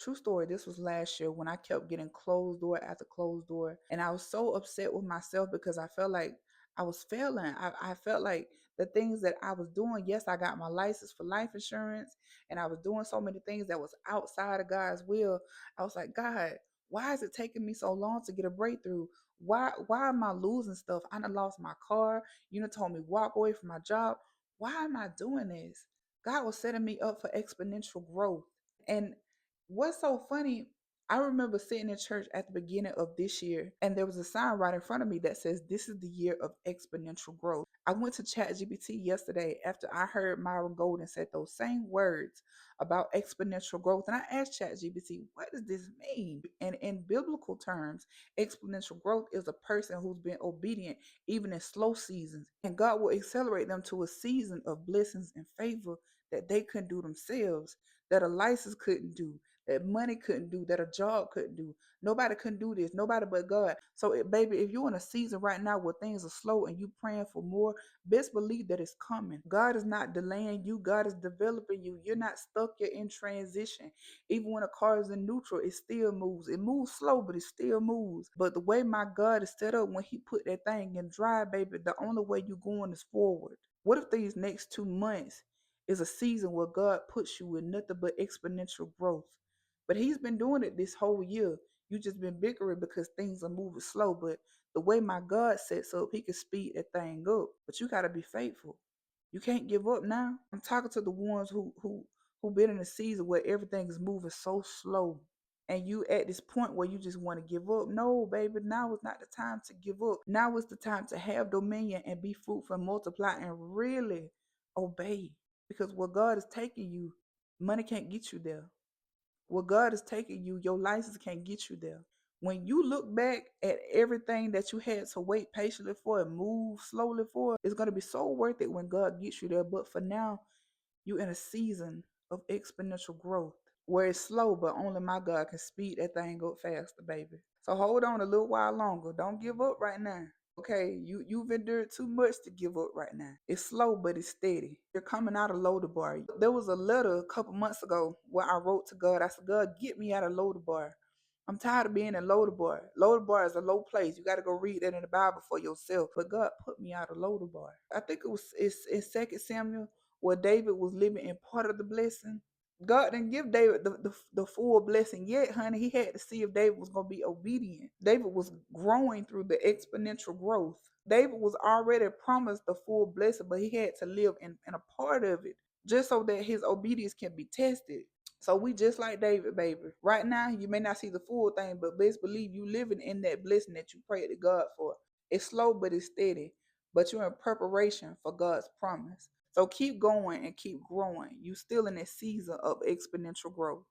True story, this was last year when I kept getting closed door after closed door. And I was so upset with myself because I felt like I was failing. I felt like the things that I was doing, yes, I got my license for life insurance and I was doing so many things that was outside of God's will. I was like, God, why is it taking me so long to get a breakthrough? Why am I losing stuff? I done lost my car. You done told me walk away from my job. Why am I doing this? God was setting me up for exponential growth. And what's so funny, I remember sitting in church at the beginning of this year, and there was a sign right in front of me that says, "This is the year of exponential growth." I went to ChatGPT yesterday after I heard Myron Golden said those same words about exponential growth. And I asked ChatGPT, what does this mean? And in biblical terms, exponential growth is a person who's been obedient even in slow seasons. And God will accelerate them to a season of blessings and favor that they couldn't do themselves, that a license couldn't do, that money couldn't do, that a job couldn't do. Nobody can do this, nobody but God. So, baby, if you're in a season right now where things are slow and you praying for more, best believe that it's coming. God is not delaying you, God is developing you. You're not stuck, you're in transition. Even when a car is in neutral, it still moves. It moves slow, but it still moves. But the way my God is set up, when He put that thing in drive, baby, the only way you're going is forward. What if these next 2 months is a season where God puts you in nothing but exponential growth? But He's been doing it this whole year. You just been bickering because things are moving slow. But the way my God sets up, He can speed that thing up. But you gotta be faithful. You can't give up now. I'm talking to the ones who been in a season where everything is moving so slow. And you at this point where you just want to give up. No, baby, now is not the time to give up. Now is the time to have dominion and be fruitful and multiply and really obey. Because where God is taking you, money can't get you there. Where God is taking you, your license can't get you there. When you look back at everything that you had to wait patiently for and move slowly for, it's going to be so worth it when God gets you there. But for now, you're in a season of exponential growth where it's slow, but only my God can speed that thing up faster, baby. So hold on a little while longer. Don't give up right now. Okay, you've endured too much to give up right now. It's slow, but it's steady. You're coming out of Loader Bar. There was a letter a couple months ago where I wrote to God. I said, God, get me out of Loader Bar. I'm tired of being in Loader Bar. Loader Bar is a low place. You got to go read that in the Bible for yourself. But God put me out of Loader Bar. I think it's in 2 Samuel where David was living in part of the blessing. God didn't give David the full blessing yet, honey. He had to see if David was going to be obedient. David was growing through the exponential growth. David was already promised the full blessing, but he had to live in a part of it just so that his obedience can be tested. So we just like David, baby. Right now, you may not see the full thing, but best believe you living in that blessing that you prayed to God for. It's slow, but it's steady. But you're in preparation for God's promise. So keep going and keep growing. You still in a season of exponential growth.